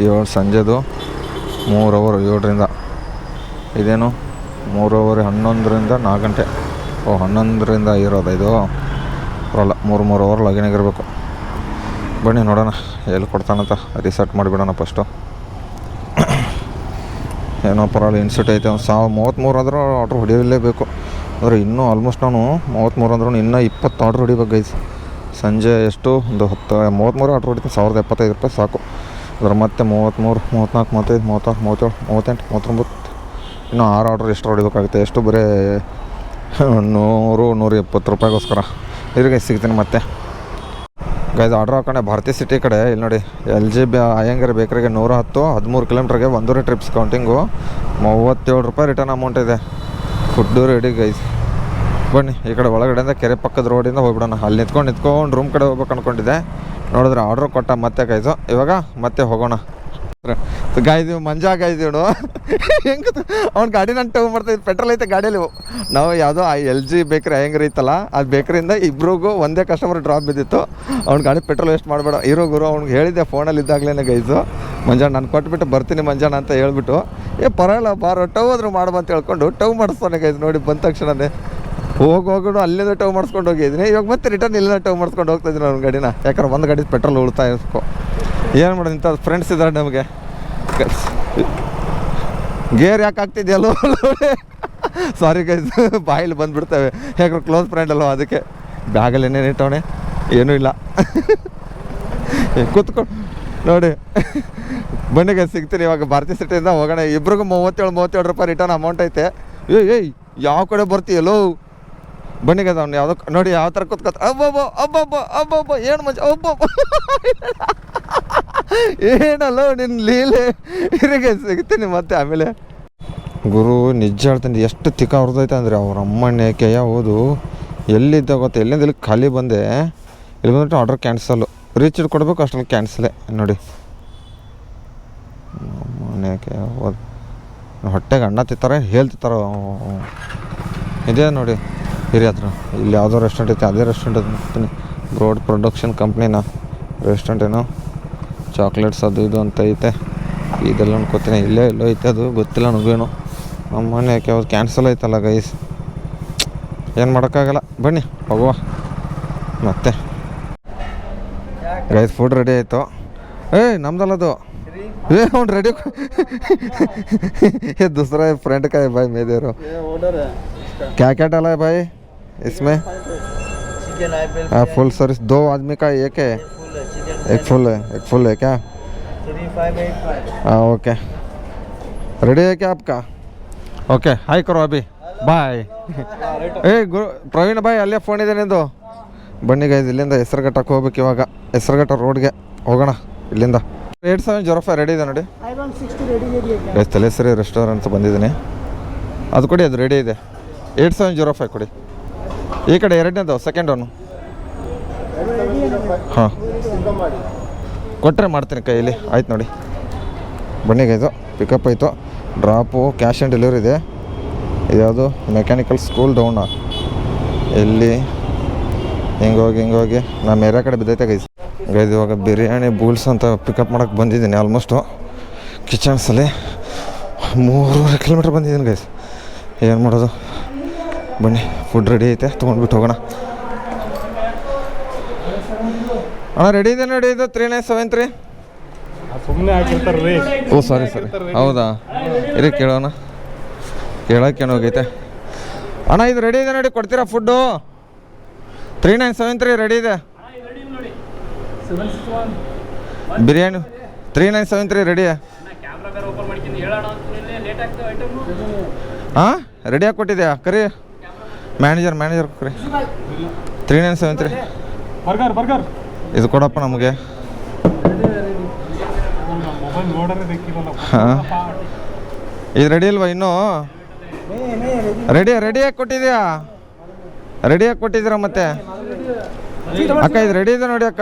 7 ಸಂಜೆದು 3 ಅವರ್ 7ರಿಂದ ಇದೇನು 3 ಅವರ್ 11ರಿಂದ 4 ಗಂಟೆ. 11ರಿಂದ ಇರೋದು ಇದು ಬರೋಲ್ಲ. 3 ಅವರ್ ಲಾಗಿನ್ ಆಗಿರಬೇಕು. ಬನ್ನಿ ನೋಡೋಣ ಎಲ್ಲಿ ಕೊಡ್ತಾನಂತ ರಿಸರ್ಟ್ ಮಾಡಿಬಿಡೋಣ ಫಸ್ಟು. ಏನೋ ಪರವಾಗಿಲ್ಲ ಇನ್ಸ್ಟಿಟ್ಯೂಟ್ ಐತೆ. ಒಂದು 33 ಆದರೂ ಆರ್ಡ್ರ್ ಹೊಡಿಯಲೇಬೇಕು. ಅಂದರೆ ಇನ್ನೂ ಆಲ್ಮೋಸ್ಟ್ ನಾನು 33 ಅಂದ್ರೂ ಇನ್ನೂ 20 ಆರ್ಡ್ರ್ ಹೊಡಿಬೇಕು ಗೈಸ್. ಸಂಜೆ ಎಷ್ಟು ಒಂದು 33 ಆರ್ಡ್ರ್ ಹೊಡಿತೀನಿ. 1075 ರೂಪಾಯಿ ಸಾಕು. ಅದರ ಮತ್ತೆ 33, 34, 35, 36, 37, 38, 39 ಇನ್ನೂ 6 ಆರ್ಡ್ರ್ ಎಷ್ಟು ಹೊಡಿಬೇಕಾಗುತ್ತೆ. ಎಷ್ಟು ಬರೀ 100-120 ರೂಪಾಯಿಗೋಸ್ಕರ ಇದ್ರಿಗೆ ಸಿಗ್ತೀನಿ ಮತ್ತೆ ಗೈಸ್. ಆರ್ಡ್ರ್ ಹಾಕೊಂಡೆ ಭಾರತೀಯ ಸಿಟಿ ಕಡೆ. ಇಲ್ಲಿ ನೋಡಿ LG ಅಯ್ಯಂಗಾರ್ ಬೇಕರಿಗೆ 110 13 ಕಿಲೋಮೀಟ್ರಿಗೆ 1 ಟ್ರಿಪ್ಸ್ ಕೌಂಟಿಂಗು 37 ರೂಪಾಯಿ ರಿಟರ್ನ್ ಅಮೌಂಟ್ ಇದೆ. Food ready guys. ಬನ್ನಿ ಈ ಕಡೆ ಒಳಗಡೆಯಿಂದ ಕೆರೆ ಪಕ್ಕದ ರೋಡಿಂದ ಹೋಗ್ಬಿಡೋಣ. ಅಲ್ಲಿ ನಿಂತ್ಕೊಂಡು ರೂಮ್ ಕಡೆ ಹೋಗ್ಬೇಕು ಅಂದ್ಕೊಂಡಿದ್ದೆ. ನೋಡಿದ್ರೆ ಆರ್ಡ್ರ್ ಕೊಟ್ಟ ಮತ್ತೆ ಗೈಸು. ಇವಾಗ ಮತ್ತೆ ಹೋಗೋಣ ಗಾಯ್ದೀವಿ. ಮಂಜಾ ಗಾಯ್ದೀವನು ಹೆಂಗೆ ಅವ್ನ ಗಾಡಿ ನಾನು ಟವ್ ಮಾಡ್ತಾಯಿದ್ದು. ಪೆಟ್ರೋಲ್ ಐತೆ ಗಾಡಿಯಲ್ಲಿ. ನಾವು ಯಾವುದೋ LG ಬೇಕ್ರಿ ಅಯ್ಯಂಗಾರ್ ಇತ್ತಲ್ಲ, ಅದು ಬೇಕ್ರಿಯಿಂದ ಇಬ್ರಿಗೂ ಒಂದೇ ಕಸ್ಟಮರ್ ಡ್ರಾಪ್ ಬಿದ್ದಿತ್ತು. ಅವ್ನ ಗಾಡಿ ಪೆಟ್ರೋಲ್ ವೇಸ್ಟ್ ಮಾಡಬೇಡ ಇರೋ ಗುರು. ಅವ್ನಿಗೆ ಹೇಳಿದ್ದೆ ಫೋನಲ್ಲಿ ಇದ್ದಾಗಲೇ ಗೈಸು, ಮಂಜಾಣ ನಾನು ಕೊಟ್ಬಿಟ್ಟು ಬರ್ತೀನಿ ಮಂಜಾಣ ಅಂತ ಹೇಳ್ಬಿಟ್ಟು, ಪರವಾಗಿಲ್ಲ ಬಾರೋ ಟವ್ ಆದರೂ ಮಾಡುವಂತ ಹೇಳ್ಕೊಂಡು ಟವ್ ಮಾಡಿಸ್ತಾನೆ ಗೈಸ್. ನೋಡಿ ಬಂದ ತಕ್ಷಣವೇ ಹೋಗೋಣ ಅಲ್ಲಿಂದ ಟವ್ ಮಾಡಿಸ್ಕೊಂಡು ಹೋಗಿದ್ದೀನಿ. ಇವಾಗ ಮತ್ತೆ ರಿಟರ್ನ್ ಇಲ್ಲಿಂದ ಟವ್ ಮಾಡಿಸ್ಕೊಂಡು ಹೋಗ್ತಾಯಿದ್ದೀನಿ ಅವ್ನ ಗಾಡಿನ. ಯಾಕಂದ್ರೆ ಒಂದು ಗಾಡಿ ಪೆಟ್ರೋಲ್ ಉಳ್ತಾ ಇರ್ಬೇಕು. ಏನು ಮಾಡೋದು ಇಂಥ ಫ್ರೆಂಡ್ಸ್ ಇದ್ದಾರೆ ನಮಗೆ. ಗೇರ್ ಯಾಕೆ ಆಗ್ತಿದೆಯಲ್ಲೋ ಸಾರಿ ಗೈಸ್, ಬಾಯಲ್ಲಿ ಬಂದುಬಿಡ್ತೇವೆ. ಯಾಕಂದ್ರೆ ಕ್ಲೋಸ್ ಫ್ರೆಂಡ್ ಅಲ್ವ, ಅದಕ್ಕೆ ಬ್ಯಾಗಲ್ಲಿ ಏನೇನು ಇಟ್ಟವಣೆ ಏನೂ ಇಲ್ಲ. ಕೂತ್ಕೊಂಡು ನೋಡಿ ಬನ್ನಿ ಗೈಸ್ ಸಿಗ್ತೀನಿ ಇವಾಗ ಭಾರತೀಯ ಸಿಟಿಯಿಂದ ಹೋಗೋಣ. ಇಬ್ರಿಗೂ 37 ರೂಪಾಯಿ ರಿಟರ್ನ್ ಅಮೌಂಟ್ ಐತೆ. ಏಯ್ ಯಾವ ಕಡೆ ಬರ್ತೀಯಲ್ಲೋ ಬನ್ನಿ ಗೈಸ್. ಅವ್ನು ಯಾವುದೋ ನೋಡಿ ಯಾವ ಥರ ಕೂತ್ಕೊತ ಅಬ್ಬಬ್ಬ ಏನು ಮಂಜ ಒಬ್ಬೊಬ್ಬ ಏನಲ್ಲ ನಿನ್ನ ಲೀಲೆ. ಇರಿಗೆ ಸಿಗ್ತೀನಿ ಮತ್ತೆ ಆಮೇಲೆ. ಗುರು ನಿಜ ಹೇಳ್ತೀನಿ ಎಷ್ಟು ತಿಕ್ಕ ಹೊರದೈತೆ ಅಂದರೆ ಅವ್ರ ಅಮ್ಮಣ್ಣೆ ಕೆಯ್ಯ ಹೋದು ಎಲ್ಲಿದ್ದ ಗೊತ್ತಾ. ಎಲ್ಲಿಂದ ಇಲ್ಲಿ ಖಾಲಿ ಬಂದೆ. ಇಲ್ಲಿ ಬಂದ್ಬಿಟ್ಟು ಆರ್ಡ್ರ್ ಕ್ಯಾನ್ಸಲ್ಲು. ರೀಚ್ ಕೊಡಬೇಕು ಅಷ್ಟರಲ್ಲಿ ಕ್ಯಾನ್ಸಲೇ ನೋಡಿ. ಅಮ್ಮಣ್ಣೆ ಕೆಯ್ಯ ಹೋದು ಹೊಟ್ಟೆಗೆ ಅನ್ನ ತಿಂತಾರೆ ಹೇಳ್ತಿರ್ತಾರೆ. ಇದೇ ನೋಡಿ ಹಿರಿಯ ಹತ್ರ ಇಲ್ಲಿ ಯಾವುದೋ ರೆಸ್ಟೋರೆಂಟ್ ಐತೆ. ಅದೇ ರೆಸ್ಟೋರೆಂಟ್ ಅಂತೀನಿ. ಬ್ರೋಡ್ ಪ್ರೊಡಕ್ಷನ್ ಕಂಪ್ನಿನ ರೆಸ್ಟೋರೆಂಟ್ ಏನೋ ಚಾಕ್ಲೇಟ್ಸ್ ಅದು ಇದು ಅಂತ ಐತೆ. ಇದೆಲ್ಲ ಅನ್ಕೋತೀನಿ ಇಲ್ಲೇ ಎಲ್ಲೋ ಐತೆ, ಅದು ಗೊತ್ತಿಲ್ಲ ನನಗೇನು. ನಮ್ಮ ಮನೆ ಯಾಕೆ ಯಾವ್ದು ಕ್ಯಾನ್ಸಲ್ ಐತಲ್ಲ ಗೈಸ್, ಏನು ಮಾಡೋಕ್ಕಾಗಲ್ಲ. ಬನ್ನಿ ಹೋಗುವ ಮತ್ತೆ ಗೈಸ್. ಫುಡ್ ರೆಡಿ ಆಯಿತು. ನಮ್ದಲ್ಲದು ಅವ್ನು ರೆಡಿ. दूसरा फ्रेंड का है भाई मेरे दे क्या क्या डाला है भाई इसमें? हाँ फुल सर्विस 2 आदमी का एक है, एक फुल है क्या? हाँ ओके रेडी है क्या आपका? ओके हाई करो अभी ಬಾಯ್. ಪ್ರವೀಣ್ ಬಾಯ್ ಅಲ್ಲೇ ಫೋನ್ ಇದೆ ನಿಂದು. ಬನ್ನಿ ಗೈಸ್ ಇಲ್ಲಿಂದ ಹೆಸರುಘಟ್ಟಕ್ಕೆ ಹೋಗ್ಬೇಕು. ಇವಾಗ ಹೆಸರುಘಟ್ಟ ರೋಡ್ಗೆ ಹೋಗೋಣ ಇಲ್ಲಿಂದ. 8705 ರೆಡಿ ಇದೆ ನೋಡಿ ಗೈಸ್. ತಲೆಸರಿ ರೆಸ್ಟೋರೆಂಟ್ಸ್ ಬಂದಿದ್ದೀನಿ. ಅದು ಕೊಡಿ, ಅದು ರೆಡಿ ಇದೆ. 8705 ಕೊಡಿ. ಈ ಕಡೆ ಎರಡನೇದು ಸೆಕೆಂಡ್ ಅವನು. ಹಾಂ ಕೊಟ್ಟರೆ ಮಾಡ್ತೀನಿ ಕೈಯಲ್ಲಿ. ಆಯ್ತು ನೋಡಿ ಬನ್ನಿ ಗೈಸು. ಪಿಕಪ್ ಆಯಿತು, ಡ್ರಾಪು, ಕ್ಯಾಶ್ ಆ್ಯಂಡ್ ಡೆಲಿವರಿ ಇದೆ. ಇದ್ಯಾವುದು ಮೆಕ್ಯಾನಿಕಲ್ ಸ್ಕೂಲ್ ಡೌನ. ಎಲ್ಲಿ ಹಿಂಗೋಗಿ ನಾನು ಮೇರೆ ಕಡೆ ಬಿದ್ದೈತೆ ಗೈಸ್. ಇವಾಗ ಬಿರಿಯಾನಿ ಬೂಲ್ಸ್ ಅಂತ ಪಿಕಪ್ ಮಾಡೋಕ್ಕೆ ಬಂದಿದ್ದೀನಿ. ಆಲ್ಮೋಸ್ಟು ಕಿಚನ್ಸಲ್ಲಿ 3 ಕಿಲೋಮೀಟ್ರ್ ಬಂದಿದ್ದೀನಿ ಗೈಸ್. ಏನು ಮಾಡೋದು ಬನ್ನಿ. ಫುಡ್ ರೆಡಿ ಐತೆ, ತೊಗೊಂಡ್ಬಿಟ್ಟು ಹೋಗೋಣ. ಅಣ್ಣ ರೆಡಿ ಇದೆ ನೋಡಿ. ಇದು 3973 ಸುಮ್ಮನೆ ಹಾಕಿರ್ತಾರ್ರಿ. ಓ ಸಾರಿ ಹೌದಾ, ಇರಿ ಕೇಳೋಣ. ಕೇಳೋಕ್ಕೇನು ಹೋಗೈತೆ. ಅಣ್ಣ ಇದು ರೆಡಿ ಇದೆ ನೋಡಿ, ಕೊಡ್ತೀರಾ ಫುಡ್ಡು? 3973 ರೆಡಿ ಇದೆ. ಬಿರಿಯಾನಿ 3973 ರೆಡಿ. ಹಾಂ ರೆಡಿಯಾಗಿ ಕೊಟ್ಟಿದ್ಯಾ? ಕರಿ ಮ್ಯಾನೇಜರ್ ಕರಿ. 3973 ಬರ್ಗರ್ ಇದು ಕೊಡಪ್ಪ ನಮಗೆ. ನೋಡೋದೇ ಬೇಕಿರಲ್ಲ. ಹಾಂ, ಇದು ರೆಡಿ ಇಲ್ವಾ ಇನ್ನೂ? ರೆಡಿಯಾಗಿ ಕೊಟ್ಟಿದ್ಯಾ? ರೆಡಿಯಾಗಿ ಕೊಟ್ಟಿದ್ದೀರಾ ಮತ್ತೆ? ಅಕ್ಕ ಇದು ರೆಡಿ ಇದೆ ನೋಡಿ ಅಕ್ಕ.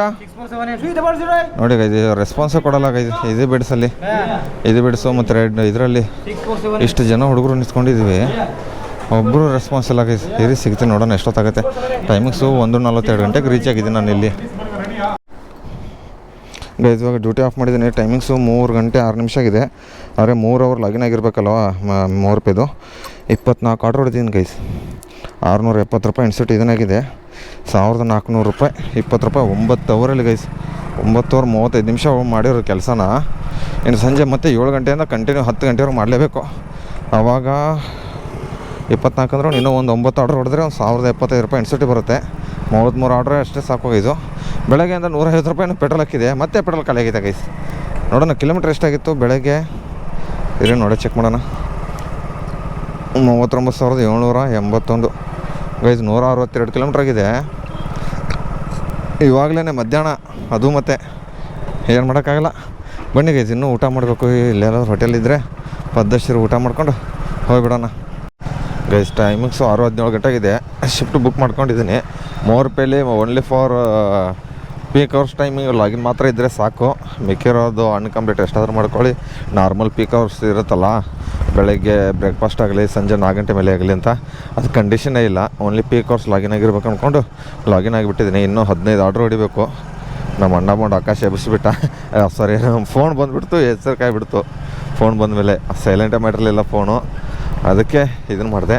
ನೋಡಿ ಇದು ರೆಸ್ಪಾನ್ಸೇ ಕೊಡಲ್ಲ ಇದು ಬಿಡಿಸಲ್ಲಿ, ಇದು ಬಿಡಿಸು ಮತ್ತು ಇದರಲ್ಲಿ ಇಷ್ಟು ಜನ ಹುಡುಗರು ನಿಂತ್ಕೊಂಡಿದ್ದೀವಿ, ಒಬ್ಬರು ರೆಸ್ಪಾನ್ಸ್ ಇಲ್ಲ ಗೈಸ್. ಇರಿ ಸಿಗ್ತೀನಿ ನೋಡೋಣ ಎಷ್ಟೊತ್ತಾಗುತ್ತೆ. ಟೈಮಿಂಗ್ಸು 1:42 ಗಂಟೆಗೆ ರೀಚ್ ಆಗಿದ್ದೀನಿ ನಾನು ಇಲ್ಲಿ ಗೈಸ್. ಇವಾಗ ಡ್ಯೂಟಿ ಆಫ್ ಮಾಡಿದ್ದೀನಿ. ಟೈಮಿಂಗ್ಸು 3 ಗಂಟೆ 6 ನಿಮಿಷ ಆಗಿದೆ. ಆದರೆ 3 ಅವರ್ ಲಾಗಿನ್ ಆಗಿರಬೇಕಲ್ವ, 3 ರೂಪಾಯಿದು 24 ಆರ್ಡ್ರ್ ಹೊಡಿದ್ದೀನಿ ಗೈಸ್. 670 ರೂಪಾಯಿ ಇನ್ಸ್ಟಿಟ್ಯೂಟ್ ಇದನ್ನಾಗಿದೆ. 1400 ರೂಪಾಯಿ, 20 ರೂಪಾಯಿ 9 ಅವರಲ್ಲಿ ಗೈಸ್. 9 ಅವರ್ 35 ನಿಮಿಷ ಮಾಡಿರೋ ಕೆಲಸನ ಇನ್ನು ಸಂಜೆ ಮತ್ತೆ 7 ಗಂಟೆಯಿಂದ ಕಂಟಿನ್ಯೂ 10 ಗಂಟೆವರೆಗೆ ಮಾಡಲೇಬೇಕು. ಆವಾಗ 24 ಅಂದ್ರೆ ಇನ್ನೂ ಒಂದು 9 ಆರ್ಡ್ರ್ ಹೊಡೆದ್ರೆ ಒಂದು 1075 ರೂಪಾಯಿ ಇನ್ಸ್ಟಿಟ್ಯೂಟ್ ಬರುತ್ತೆ. 33 ಆರ್ಡ್ರ್ ಅಷ್ಟೇ ಸಾಕು ಇದು. ಬೆಳಗ್ಗೆಯಿಂದ 150 ರೂಪಾಯಿನೂ ಪೆಟ್ರೋಲ್ ಹಾಕಿದೆ, ಮತ್ತೆ ಪೆಟ್ರೋಲ್ ಖಾಲಿ ಆಗಿದೆ ಗೈಸ್. ನೋಡೋಣ ಕಿಲೋಮೀಟ್ರ್ ಎಷ್ಟಾಗಿತ್ತು ಬೆಳಗ್ಗೆ, ಇರಿ ನೋಡಿ ಚೆಕ್ ಮಾಡೋಣ. 39,781 ಗೈಸ್. 162 ಕಿಲೋಮೀಟ್ರ್ ಆಗಿದೆ ಇವಾಗಲೇ ಮಧ್ಯಾಹ್ನ. ಅದು ಮತ್ತೆ ಏನು ಮಾಡೋಕ್ಕಾಗಲ್ಲ. ಬನ್ನಿ ಗೈಸ್, ಇನ್ನೂ ಊಟ ಮಾಡಬೇಕು. ಇಲ್ಲೆಲ್ಲಾದ್ರೂ ಹೋಟೆಲ್ ಇದ್ದರೆ ಪದ್ದಶ್ರೀ ಊಟ ಮಾಡ್ಕೊಂಡು ಹೋಗಿಬಿಡೋಣ ಗೈಸ್. ಟೈಮಿಂಗ್ಸು 6:17 ಗಂಟೆ ಆಗಿದೆ. ಶಿಫ್ಟ್ ಬುಕ್ ಮಾಡ್ಕೊಂಡಿದ್ದೀನಿ. 3 ರೂಪಾಯಲ್ಲಿ only for peak hours timing login ಮಾತ್ರ ಇದ್ದರೆ ಸಾಕು. ಮಿಕ್ಕಿರೋದು ಅನ್ಕಂಪ್ಲೀಟ್ ಎಷ್ಟಾದರೂ ಮಾಡ್ಕೊಳ್ಳಿ. ನಾರ್ಮಲ್ ಪೀಕ್ ಅವರ್ಸ್ ಇರುತ್ತಲ್ಲ, ಬೆಳಗ್ಗೆ ಬ್ರೇಕ್ಫಾಸ್ಟ್ ಆಗಲಿ, ಸಂಜೆ 4 ಗಂಟೆ ಮೇಲೆ ಆಗಲಿ ಅಂತ ಅದು ಕಂಡೀಷನ್ನೇ ಇಲ್ಲ. ಓನ್ಲಿ ಪೀಕ್ ಅವರ್ಸ್ ಲಾಗಿನ್ ಆಗಿರ್ಬೇಕು ಅಂದ್ಕೊಂಡು ಲಾಗಿನ್ ಆಗಿಬಿಟ್ಟಿದ್ದೀನಿ. ಇನ್ನೂ 15 ಆರ್ಡ್ರ್ ಹೊಡಿಬೇಕು. ನಮ್ಮ ಅಣ್ಣ ಬಂದು ಆಕಾಶ ಎಬ್ಬಿಸ್ಬಿಟ್ಟ. ಸಾರಿ, ನಮ್ಮ ಫೋನ್ ಬಂದುಬಿಡ್ತು, ಹೆಸರು ಕಾಯ್ಬಿಡ್ತು. ಫೋನ್ ಬಂದಮೇಲೆ ಸೈಲೆಂಟೇ ಮಾಡಿರಲಿಲ್ಲ ಫೋನು, ಅದಕ್ಕೆ ಇದನ್ನು ಮಾಡಿದೆ.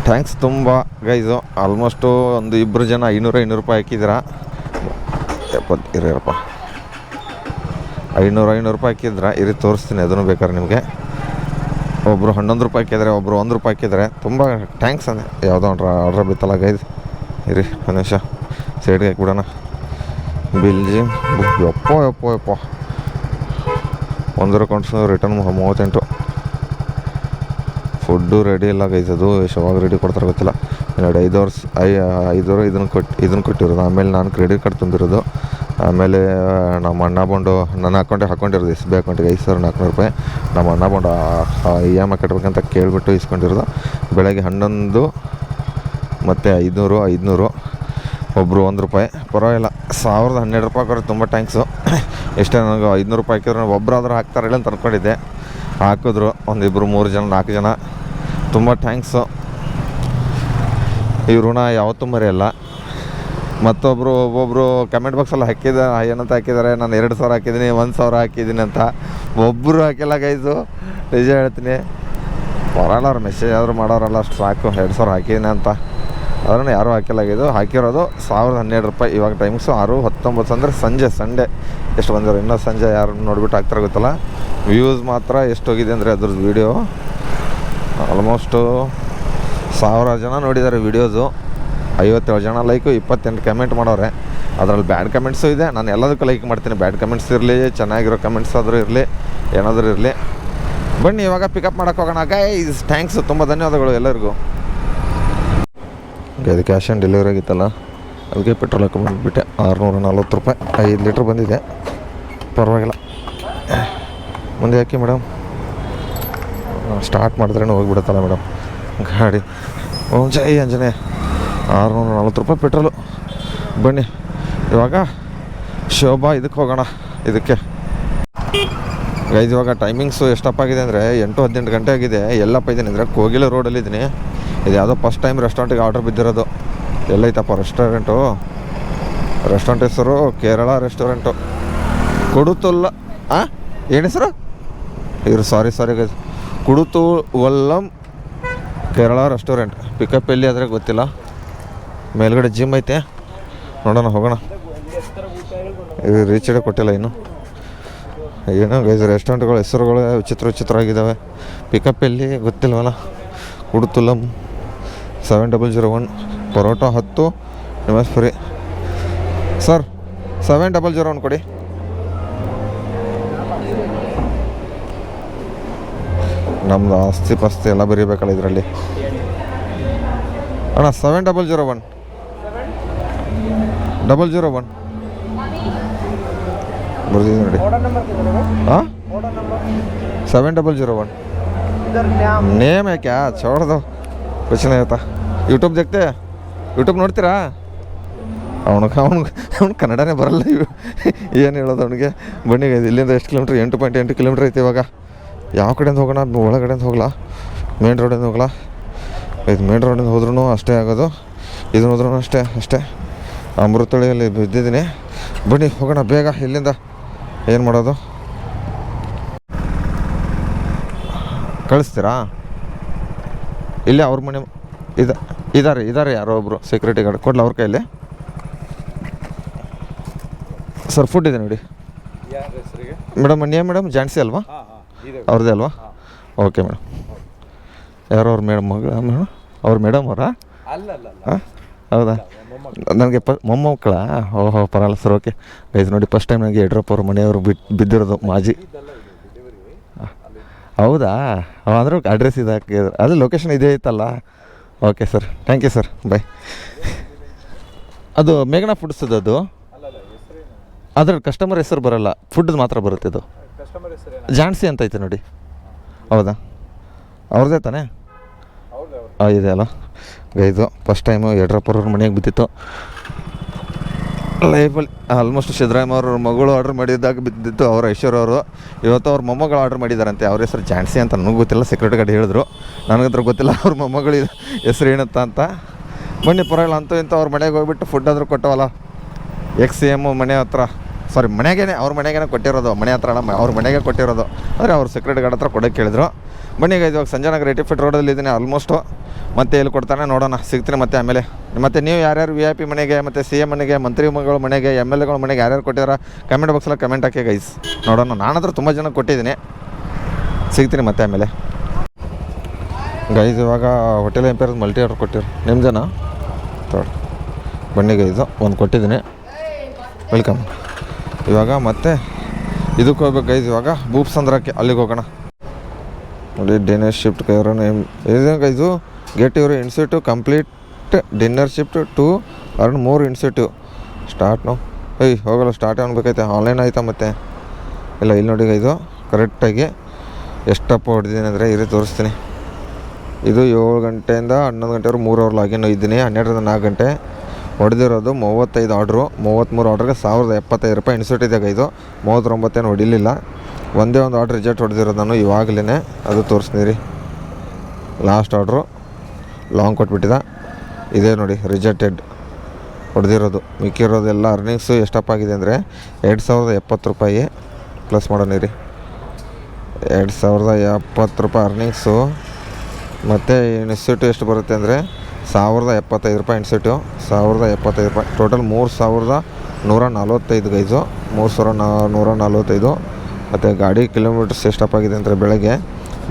ಥ್ಯಾಂಕ್ಸ್ ತುಂಬ ಗೈಸು. ಆಲ್ಮೋಸ್ಟು ಒಂದು 2 ಜನ 500 ರೂಪಾಯಿ ಹಾಕಿದ್ದೀರಾ. 70 500 ರೂಪಾಯಿ ಹಾಕಿದ್ರೆ ಇರಿ ತೋರಿಸ್ತೀನಿ, ಅದನ್ನು ಬೇಕಾದ್ರೆ ನಿಮಗೆ. ಒಬ್ಬರು 11 ರೂಪಾಯಿ ಹಾಕಿದ್ದಾರೆ, ಒಬ್ಬರು 1 ರೂಪಾಯಿ ಹಾಕಿದ್ದಾರೆ. ತುಂಬ ಥ್ಯಾಂಕ್ಸ್ ಅಂದೆ. ಯಾವುದೋ ಆರ್ಡ್ರ್ ಬಿತ್ತಲ್ಲ ಗೈಸ್. ಇರಿ ಒಂದು ನಿಮಿಷ ಸೈಡ್ಗೆ ಹಾಕಿಬಿಡೋಣ. ಬಿಲ್ಜಿ ಯಪ್ಪ 1 ಅಕೌಂಟ್ಸ್ ರಿಟರ್ನ್ 38. ಫುಡ್ಡು ರೆಡಿ ಇಲ್ಲ ಗೈಸ್. ಅದು ಯಾವಾಗ ರೆಡಿ ಕೊಡ್ತಾರೆ ಗೊತ್ತಿಲ್ಲ. ನೋಡಿ 5 ಅವರ್ ಇದನ್ನು ಕೊಟ್ಟಿರೋದು. ಆಮೇಲೆ ನಾನು ಕ್ರೆಡಿಟ್ ಕಾರ್ಡ್ ತುಂಬಿರೋದು. ಆಮೇಲೆ ನಮ್ಮ ಅಣ್ಣ ಬಂದು ನನ್ನ ಅಕೌಂಟಿಗೆ ಹಾಕ್ಕೊಂಡಿರೋದು, SBI ಅಕೌಂಟಿಗೆ 5,400 ರೂಪಾಯಿ. ನಮ್ಮ ಅಣ್ಣ ಬಂದು EMI ಕಟ್ಟಬೇಕಂತ ಕೇಳಿಬಿಟ್ಟು ಇಸ್ಕೊಂಡಿರೋದು. ಬೆಳಗ್ಗೆ 11 ಮತ್ತು 500 ಒಬ್ಬರು 1 ರೂಪಾಯಿ. ಪರವಾಗಿಲ್ಲ, 1012 ರೂಪಾಯಿ ಹಾಕೋರು. ತುಂಬ ಥ್ಯಾಂಕ್ಸು. ಎಷ್ಟೇ ನನಗೆ 500 ರೂಪಾಯಿ ಹಾಕಿದ್ರು ಒಬ್ಬರಾದ್ರೂ ಹಾಕ್ತಾರಿಲ್ಲ ಅಂತ ಅಂದ್ಕೊಂಡಿದ್ದೆ. ಹಾಕಿದ್ರು 1 2 3 ಜನ 4 ಜನ. ತುಂಬ ಥ್ಯಾಂಕ್ಸು. ಈ ಋಣ ಯಾವತ್ತೂ ಮರೆಯಲ್ಲ. ಒಬ್ಬೊಬ್ಬರು ಕಮೆಂಟ್ ಬಾಕ್ಸಲ್ಲಿ ಏನಂತ ಹಾಕಿದ್ದಾರೆ, ನಾನು 2,000 ಹಾಕಿದ್ದೀನಿ, 1,000 ಹಾಕಿದ್ದೀನಿ ಅಂತ. ಒಬ್ಬರು ಹಾಕಿಲ್ಲ ಗೈಸು, ನಿಜ ಹೇಳ್ತೀನಿ. ಬರೋಲ್ಲ ಅವ್ರು, ಮೆಸೇಜ್ ಆದರೂ ಮಾಡೋರಲ್ಲ, ಅಷ್ಟು ಸಾಕು. 2,000 ಹಾಕಿದ್ದೀನಿ ಅಂತ ಅದನ್ನು ಯಾರೂ ಹಾಕಿಲ್ಲ. ಇದು ಹಾಕಿರೋದು 1012 ರೂಪಾಯಿ. ಇವಾಗ ಟೈಮ್ಸು 6:19 ಅಂದರೆ ಸಂಡೇ ಎಷ್ಟು ಬಂದಿರೋ. ಇನ್ನೂ ಸಂಜೆ ಯಾರು ನೋಡಿಬಿಟ್ಟು ಹಾಕ್ತಾರೆ ಗೊತ್ತಲ್ಲ. ವ್ಯೂಸ್ ಮಾತ್ರ ಎಷ್ಟು ಹೋಗಿದೆ ಅಂದರೆ ಅದ್ರದ್ದು ವೀಡಿಯೋ ಆಲ್ಮೋಸ್ಟು 1000 ಜನ ನೋಡಿದ್ದಾರೆ ವೀಡಿಯೋಸು. 57 ಜನ ಲೈಕು, 28 ಕಮೆಂಟ್ ಮಾಡೋರೆ. ಅದರಲ್ಲಿ ಬ್ಯಾಡ್ ಕಮೆಂಟ್ಸು ಇದೆ. ನಾನು ಎಲ್ಲದಕ್ಕೂ ಲೈಕ್ ಮಾಡ್ತೀನಿ. ಬ್ಯಾಡ್ ಕಮೆಂಟ್ಸ್ ಇರಲಿ, ಚೆನ್ನಾಗಿರೋ ಕಮೆಂಟ್ಸ್ ಆದರೂ ಇರಲಿ, ಏನಾದರೂ ಇರಲಿ. ಬನ್ನಿ ಇವಾಗ ಪಿಕಪ್ ಮಾಡೋಕ್ಕೆ ಹೋಗೋಣ ಗೈಸ್. ಥ್ಯಾಂಕ್ಸು, ತುಂಬ ಧನ್ಯವಾದಗಳು ಎಲ್ಲರಿಗೂ. ಇದು ಕ್ಯಾಶ್ ಆನ್ ಡೆಲಿವರಿ ಆಗಿತ್ತಲ್ಲ, ಅದಕ್ಕೆ ಪೆಟ್ರೋಲ್ ಹಾಕೊಂಡ್ಬಿಟ್ಟೆ. 640 ರೂಪಾಯಿ 5 ಲೀಟ್ರ್ ಬಂದಿದೆ. ಪರವಾಗಿಲ್ಲ. ಮುಂದೆ ಹಾಕಿ ಮೇಡಮ್. ಸ್ಟಾರ್ಟ್ ಮಾಡಿದ್ರೇ ಹೋಗಿಬಿಡುತ್ತಲ್ಲ ಮೇಡಮ್ ಗಾಡಿ. ಓಂ ಜೈ ಆಂಜನೇಯ. 640 ರೂಪಾಯಿ ಪೆಟ್ರೋಲು. ಬನ್ನಿ ಇವಾಗ ಶೋಭಾ ಇದಕ್ಕೆ ಹೋಗೋಣ. ಇದಕ್ಕೆ ಗೈಸ್ ಇವಾಗ ಟೈಮಿಂಗ್ಸು ಎಷ್ಟಪ್ಪ ಆಗಿದೆ ಅಂದರೆ 8-18 ಗಂಟೆ ಆಗಿದೆ. ಎಲ್ಲಪ್ಪ ಇದ್ದೀನಿ ಅಂದರೆ ಕೋಗಿಲೆ ರೋಡಲ್ಲಿದ್ದೀನಿ. ಇದು ಯಾವುದೋ ಫಸ್ಟ್ ಟೈಮ್ ರೆಸ್ಟೋರೆಂಟಿಗೆ ಆರ್ಡ್ರ್ ಬಿದ್ದಿರೋದು. ಎಲ್ಲೈತಪ್ಪ ರೆಸ್ಟೋರೆಂಟ್ ಹೆಸರು ಕೇರಳ ರೆಸ್ಟೋರೆಂಟು, ಕುಡುತುಲ್ಲ. ಏನು ಹೆಸರು? ಸಾರಿ ಗೈಸ್, ಕುಡುತುವಲ್ಲಂ ಕೇರಳ ರೆಸ್ಟೋರೆಂಟ್. ಪಿಕಪ್ ಎಲ್ಲಿ ಆದರೆ ಗೊತ್ತಿಲ್ಲ. ಮೇಲ್ಗಡೆ ಜಿಮ್ ಐತೆ, ನೋಡೋಣ ಹೋಗೋಣ. ಇದು ರೀಚೇ ಕೊಟ್ಟಿಲ್ಲ ಇನ್ನು. ಏನೋ ಗೈಸ್ ರೆಸ್ಟೋರೆಂಟ್ಗಳ ಹೆಸರುಗಳು ವಿಚಿತ್ರ ಆಗಿದ್ದಾವೆ. ಪಿಕಪ್ ಎಲ್ಲಿ ಗೊತ್ತಿಲ್ವಲ್ಲ. ಕುಡುತುಲಂ 7001 ಪರೋಟ 10 ನಿಮಿಷ ಫ್ರೀ. ಸರ್ 7001 ಕೊಡಿ. ನಮ್ಮದು ಆಸ್ತಿ ಪಾಸ್ತಿ ಎಲ್ಲ ಬರೀಬೇಕಲ್ಲ ಇದರಲ್ಲಿ. ಅಣ್ಣ 7001 001 ಬರ್ದಿದ್ದೀನಿ ನೋಡಿ. ಹಾಂ 7001 नेम है क्या छोड़ दो कुछ नहीं होता ಯೂಟ್ಯೂಬ್ देखते ಯೂಟ್ಯೂಬ್ ನೋಡ್ತೀರಾ ಅವ್ನು ಕನ್ನಡನೇ ಬರಲ್ಲ ಏನು ಹೇಳೋದು ಅವನಿಗೆ ಬನ್ನಿ ಇಲ್ಲಿಂದ ಎಷ್ಟು ಕಿಲೋಮೀಟ್ರ್ 8.8 ಕಿಲೋಮೀಟ್ರ್ ಐತೆ ಇವಾಗ ಯಾವ ಕಡೆಯಿಂದ ಹೋಗೋಣ ಒಳಗಡೆಯಿಂದ ಹೋಗ್ಲಾ ಮೇನ್ ರೋಡಿಂದ ಹೋಗ್ಲಾ ಇದು ಮೇನ್ ರೋಡಿಂದ ಹೋದ್ರೂ ಅಷ್ಟೇ ಆಗೋದು ಇದನ್ನ ಹೋದ್ರೂ ಅಷ್ಟೇ ಅಮೃತಳಿಯಲ್ಲಿ ಬಿದ್ದಿದ್ದೀನಿ ಬನ್ನಿ ಹೋಗೋಣ ಬೇಗ ಇಲ್ಲಿಂದ ಏನು ಮಾಡೋದು ಕಳಿಸ್ತೀರಾ ಇಲ್ಲೇ ಅವ್ರ ಮನೆ ಇದ್ದಾರೆ ಯಾರೋ ಒಬ್ಬರು ಸೆಕ್ಯೂರಿಟಿ ಗಾರ್ಡ್ ಕೊಡ್ಲ ಅವ್ರ ಕೈಯಲ್ಲಿ ಸರ್ ಫುಡ್ ಇದೆ ನೋಡಿ ಮೇಡಮ್ ಮೇಡಮ್ ಜಾನ್ಸಿ ಅಲ್ವಾ ಅವ್ರದ್ದೇ ಅಲ್ವಾ ಓಕೆ ಮೇಡಮ್ ಯಾರೋ ಅವ್ರ ಮೇಡಮ್ ಮಗಳ ಮೇಡಮ್ ಅವ್ರ ಮೇಡಮ್ ಅವರಾ ಹೌದಾ ನನಗೆ ಮೊಮ್ಮಕ್ಕಳ ಓಹೋ ಪರಲ್ಲ ಸರ್ ಓಕೆ ಗೈಸ್ ನೋಡಿ ಫಸ್ಟ್ ಟೈಮ್ ನನಗೆ ಯಡಿಯೂರಪ್ಪ ಅವ್ರ ಮನೆಯವರು ಬಿದ್ದಿರೋದು ಮಾಜಿ ಹೌದಾ ಅಂದರೂ ಅಡ್ರೆಸ್ ಇದು ಹಾಕಿದ್ರು ಅದು ಲೊಕೇಶನ್ ಇದೇ ಐತಲ್ಲ okay sir thank you sir bye ಅದು ಮೇಘನಾ ಫುಡ್ಸ್ ಅದು ಅದ್ರ ಕಸ್ಟಮರ್ ಹೆಸರು ಬರೋಲ್ಲ ಫುಡ್ ಮಾತ್ರ ಬರುತ್ತೆ ಇದು ಜಾನ್ಸಿ ಅಂತ ಐತೆ ನೋಡಿ ಹೌದಾ ಅವ್ರದ್ದೇ ತಾನೇ ಇದೆ ಅಲ್ಲ ಗೈದು ಫಸ್ಟ್ ಟೈಮು ಯಡಿಯೂರಪ್ಪವ್ರ ಮನೆಗೆ ಬಿದ್ದಿತ್ತು ಲೈಫಲ್ಲಿ ಆಲ್ಮೋಸ್ಟ್ ಸಿದ್ದರಾಮಯ್ಯ ಅವ್ರ ಮಗಳು ಆರ್ಡ್ರ್ ಮಾಡಿದಾಗ ಬಿದ್ದಿತ್ತು ಅವ್ರ ಐಶ್ವರ್ಯ ಅವರು ಇವತ್ತು ಅವ್ರ ಮೊಮ್ಮಗಳು ಆರ್ಡ್ರ್ ಮಾಡಿದಾರಂತೆ ಅವ್ರ ಹೆಸರು ಜಾನ್ಸಿ ಅಂತ ನನಗೂ ಗೊತ್ತಿಲ್ಲ ಸೆಕ್ಯೂರಿಟಿ ಗಾರ್ಡ್ ಹೇಳಿದ್ರು ನನಗಂತ್ರ ಗೊತ್ತಿಲ್ಲ ಅವ್ರ ಮೊಮ್ಮಗಳು ಹೆಸರು ಏನತ್ತ ಅಂತ ಬನ್ನಿ ಪರವಾಗಿಲ್ಲ ಅಂತೂ ಇಂಥ ಅವ್ರ ಮನೆಗೆ ಹೋಗ್ಬಿಟ್ಟು ಫುಡ್ ಆದರೂ ಕೊಟ್ಟವಲ್ಲ XCM ಮನೆ ಹತ್ರ ಸಾರಿ ಮನೆಗೇ ಅವ್ರ ಮನೆಗೇ ಕೊಟ್ಟಿರೋದು ಮನೆ ಹತ್ರ ಅಲ್ಲ ಅವ್ರ ಮನೆಗೆ ಕೊಟ್ಟಿರೋದು ಆದರೆ ಅವ್ರು ಸೆಕ್ಯೂರಿಟಿ ಗಾರ್ಡ್ ಹತ್ರ ಕೊಡೋಕ್ಕೆ ಕೇಳಿದ್ರು ಬನ್ನಿ ಇವಾಗ ಸಂಜಯನಗರ 85 ರೋಡಲ್ಲಿ ಇದ್ದೀನಿ ಆಲ್ಮೋಸ್ಟು ಮತ್ತೆ ಎಲ್ಲಿ ಕೊಡ್ತಾನೆ ನೋಡೋಣ ಸಿಗ್ತೀನಿ ಮತ್ತೆ ಆಮೇಲೆ ಮತ್ತೆ ನೀವು ಯಾರ್ಯಾರು VIP ಮನೆಗೆ ಮತ್ತು CM ಮನೆಗೆ ಮಂತ್ರಿಗಳ ಮನೆಗೆ MLAಗಳ ಮನೆಗೆ ಯಾರ್ಯಾರು ಕೊಟ್ಟಿದಾರ ಕಮೆಂಟ್ ಬಾಕ್ಸಲ್ಲಿ ಕಮೆಂಟ್ ಹಾಕಿ ಗೈಸ್ ನೋಡೋಣ ನಾನಂದ್ರೆ ತುಂಬ ಜನ ಕೊಟ್ಟಿದ್ದೀನಿ ಸಿಗ್ತೀನಿ ಮತ್ತೆ ಆಮೇಲೆ ಗೈಸ್ ಇವಾಗ ಹೋಟೆಲ್ ಎಂಪೈರ್ ಮಲ್ಟಿ ಆರ್ಡ್ರ್ ಕೊಟ್ಟಿರು ನಿಮ್ಮ ಜನ ತೋಡಿ ಬನ್ನಿ ಗೈಸು ಒಂದು ಕೊಟ್ಟಿದ್ದೀನಿ ವೆಲ್ಕಮ್ ಇವಾಗ ಮತ್ತೆ ಇದಕ್ಕೆ ಹೋಗ್ಬೇಕು ಗೈಸ್ ಇವಾಗ ಬೂಪ್ಸ್ ಅಂದ್ರಕ್ಕೆ ಅಲ್ಲಿಗೆ ಹೋಗೋಣ ನೋಡಿ ಡಿನ್ನರ್ ಶಿಫ್ಟ್ ಕೈರೋಣ ಇದು guys get your incentive complete dinner shift to earn more incentive start ನಾವು ಹೋಗಲ್ಲ ಸ್ಟಾರ್ಟ್ ಅನ್ಬೇಕೈತೆ ಆನ್ಲೈನ್ ಆಯ್ತಾ ಮತ್ತೆ ಇಲ್ಲ ಇಲ್ಲಿ ನೋಡಿ ಗೈಸು ಕರೆಕ್ಟಾಗಿ ಎಷ್ಟಪ್ಪ ಹೊಡೆದಿದ್ದೀನಿ ಅಂದರೆ ಇರಿ ತೋರಿಸ್ತೀನಿ ಇದು 7 ಗಂಟೆಯಿಂದ 11 ಗಂಟೆವರೆಗೂ 3 ಅವರ್ ಲಾಗಿನ್ ಇದ್ದೀನಿ 12ರಿಂದ 4 ಗಂಟೆ ಹೊಡೆದಿರೋದು 35 ಆರ್ಡ್ರು 33 ಆರ್ಡ್ರಿಗೆ 1075 ರೂಪಾಯಿ ಇನ್ಸೆಂಟ್ ಇದೆ ಗೈದು 39 ಏನು ಹೊಡಿಲಿಲ್ಲ ಒಂದೇ ಒಂದು ಆರ್ಡ್ರ್ ರಿಜೆಕ್ಟ್ ಹೊಡೆದಿರೋದು ನಾನು ಇವಾಗಲೇ ಅದು ತೋರಿಸ್ತೀನಿ ರೀ ಲಾಸ್ಟ್ ಆರ್ಡ್ರು ಲಾಂಗ್ ಕೊಟ್ಬಿಟ್ಟಿದ ಇದೇ ನೋಡಿ ರಿಜೆಕ್ಟೆಡ್ ಹೊಡೆದಿರೋದು ಮಿಕ್ಕಿರೋದೆಲ್ಲ ಅರ್ನಿಂಗ್ಸು ಎಷ್ಟಪ್ಪ ಆಗಿದೆ ಅಂದರೆ 2070 ರೂಪಾಯಿ ಪ್ಲಸ್ ಮಾಡೋಣ ರೀ 2070 ರೂಪಾಯಿ ಅರ್ನಿಂಗ್ಸು ಮತ್ತು ಇನ್ಸೆಂಟಿವ್ ಎಷ್ಟು ಬರುತ್ತೆ ಅಂದರೆ 1075 ರೂಪಾಯಿ ಇನ್ಸೆಂಟಿವ್ 1075 ರೂಪಾಯಿ ಟೋಟಲ್ 3145 ಗೈಸು 3145 ಮತ್ತು ಗಾಡಿ ಕಿಲೋಮೀಟರ್ಸ್ ಎಷ್ಟಪ್ಪ ಆಗಿದೆ ಅಂದರೆ ಬೆಳಗ್ಗೆ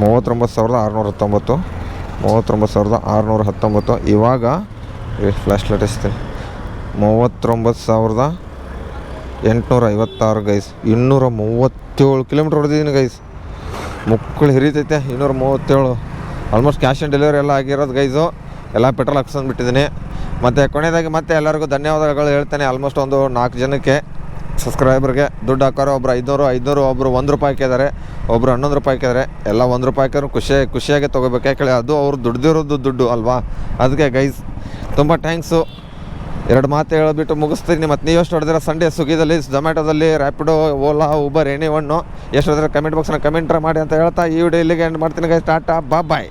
39,619 ಇವಾಗ ಫ್ಲ್ಯಾಶ್ ಲೈಟ್ ಹಚ್ತೀನಿ 39,856 ಗೈಸ್ 237 ಕಿಲೋಮೀಟ್ರ್ ಹೊಡೆದಿದ್ದೀನಿ ಗೈಸ್ ಮುಕ್ಕಳು ಹಿರಿತೈತೆ 237 ಆಲ್ಮೋಸ್ಟ್ ಕ್ಯಾಶ್ ಆನ್ ಡೆಲಿವರಿ ಎಲ್ಲ ಆಗಿರೋದು ಗೈಸು ಎಲ್ಲ ಪೆಟ್ರೋಲ್ ಹಾಕ್ಸ್ಕೊಂಡ್ಬಿಟ್ಟಿದ್ದೀನಿ ಮತ್ತು ಕೊನೆಯದಾಗಿ ಮತ್ತೆ ಎಲ್ಲರಿಗೂ ಧನ್ಯವಾದಗಳು ಹೇಳ್ತೇನೆ ಆಲ್ಮೋಸ್ಟ್ ಒಂದು 4 ಜನಕ್ಕೆ ಸಬ್ಸ್ಕ್ರೈಬರ್ಗೆ ದುಡ್ಡು ಹಾಕೋರು ಒಬ್ರು 500 ಒಬ್ಬರು 1 ರೂಪಾಯಿ ಹಾಕಿದ್ದಾರೆ ಒಬ್ಬರು 11 ರೂಪಾಯಿ ಹಾಕಿದ್ದಾರೆ ಎಲ್ಲ 1 ರೂಪಾಯಿ ಹಾಕೋರು ಖುಷಿಯಾಗಿ ತೊಗೋಬೇಕು ಯಾಕೆ ಅದು ಅವ್ರು ದುಡ್ದಿರೋದು ದುಡ್ಡು ಅಲ್ವಾ ಅದಕ್ಕೆ ಗೈಸ್ ತುಂಬ ಥ್ಯಾಂಕ್ಸು 2 ಮಾತು ಹೇಳ್ಬಿಟ್ಟು ಮುಗಿಸ್ತೀನಿ ಮತ್ತು ನೀವು ಎಷ್ಟು ಹೊಡೆದಿರೋ ಸಂಡೇ ಸ್ವಿಗ್ಗಿದಲ್ಲಿ ಝೊಮ್ಯಾಟೋದಲ್ಲಿ Rapido Ola Uber any one ಎಷ್ಟು ಹೊಡೆದ್ರೆ ಕಮೆಂಟ್ ಬಾಕ್ಸ್ನ ಕಮೆಂಟ್ ಮಾಡಿ ಅಂತ ಹೇಳ್ತಾ ಈ ವಿಡಿಯೋ ಇಲ್ಲಿಗೆ ಎಂಡ್ ಮಾಡ್ತೀನಿ ಗೈಸ್ ಟಾಟಾ ಬಾಯ್